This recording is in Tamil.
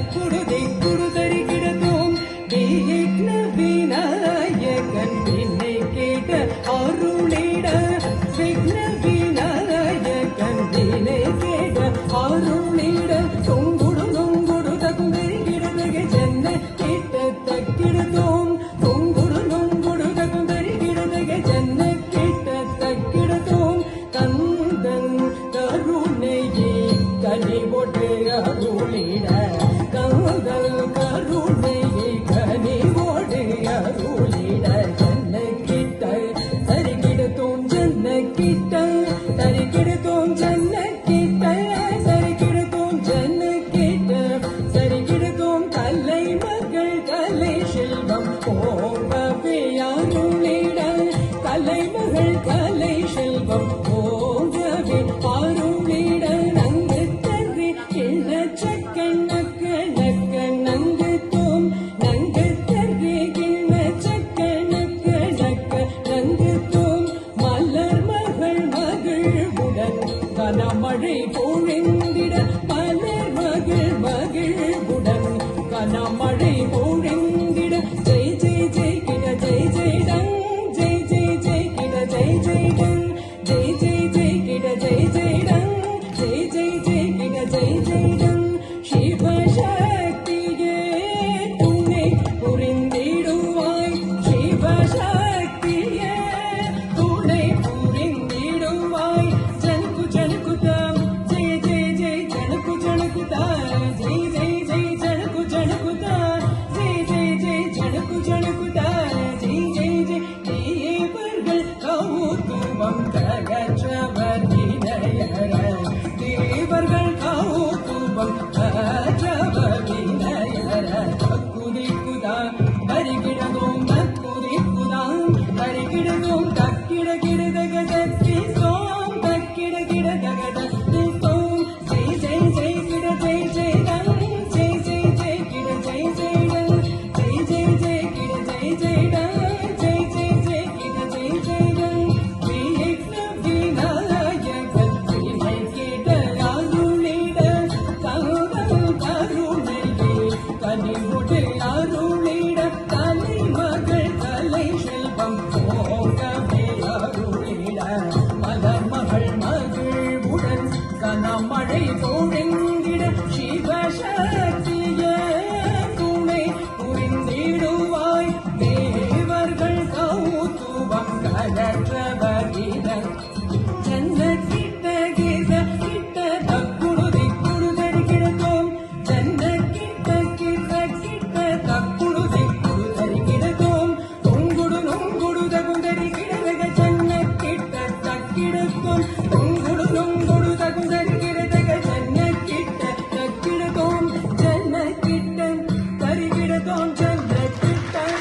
ദിക്കുടു തരികിടത്തും വിഘ്ന വിനായകൻ നിന്നെ കേട്ട് അരുളിട വിഘ്ന വിനായകൻ നിന്നെ കേട്ട് അരുളിട തുങ്കുടു നൊങ്കുടു തകുന്തരികിടതകെ ചെന്ന കേട്ട് തക്കിടത്തും തുങ്കുടു നൊങ്കുടു തകുന്തരികിടതകെ ചെന്ന കേട്ട് തക്കിടത്തും കന്ദൻ കരുണയെ കനിവോട്ട് അരുളിട കന്ദൽ കരുണയെ കനിവോട് അരുളിട ജന്നക്കിട്ട തരികിടത്തും ജന്നക്കിട്ട തരികിടത്തും ജന്നക്കിട്ട തരികിടത്തും ജന്നക്കിട്ട തരികിടത്തും കலை മകൾ കலை செல்வம் போகவே அருளிட கலை மகள் கலை செல்வம் போகவே அருளிட நங்கு தரு கிண்ண சக்கண்ணக்க நக்க நங்கு தோம் நங்கு தரு கிண்ண சக்கண்ணக்க நக்க நங்கு தோம் மலர் மகள் மகிழ்வுடன் கனமழை பொழிந்திட மலர் மகள் மகிழ்வுடன் கனமழை பொழிந்திட ஜெய் ஜெய் ஜெய் கிட ஜெய் ஜெய் டங் ஜெய் ஜெய் ஜெய் கிட ஜெய் ஜெய் டங் ஜெய் ஜெய் ஜெய் கிட ஜெய் ஜெய் டங் ஜெய் ஜெய் ஜெய் கிட ஜெய் ஜெய் டங் சிவசக்தியே துணை புரிந்திடுவாய் சிவசக்தியே துணை புரிந்திடுவாய் ஜனக்கு ஜனக்கு தாம் ஜெய ஜெய ஜெய ஜனக்கு ஜனக்கு தாம் ஜெய ஜெய ஜெய ஜனக்கு ஜனக்கு தாம் ஜெய ஜெய ஜெய ஜனக்கு ஜனக்கு தாம் ஜெய ஜெய ஜெய தேவர்கள் கௌதுவம் தகற்றவர் வினயர தேவர்கள் கௌதுவம் தகற்றவர் வினயர தக்குதிக்குதாம் தரிகிடதும் தக்குதிக்குதாம் தரிகிடதும் தக்கிட கிடதக தத்தி சோம் தக்கிட கிடதக தத்தி சோம் ஜெய் ஜெய் ஜெய் கிட ஜெய் ஜெய் டங் ஜெய் ஜெய் ஜெய் கிட ஜெய் ஜெய் டங் ஜெய் ஜெய் ஜெய் கிட ஜெய் ஜெய் டங் ஜெய் ஜெய் ஜெய் கிட ஜெய் ஜெய் டங் விഘ്ന விநாயகன் வினை கேட்ட அருளிட கந்தல் கருணையே கனிவுடு அருளிட கலை மகள் கலை செல்வம் போகவே அருளிட மலர் மகள் மகிழ்வுடன் கனமழை பொழிந்திட சிவசக்தி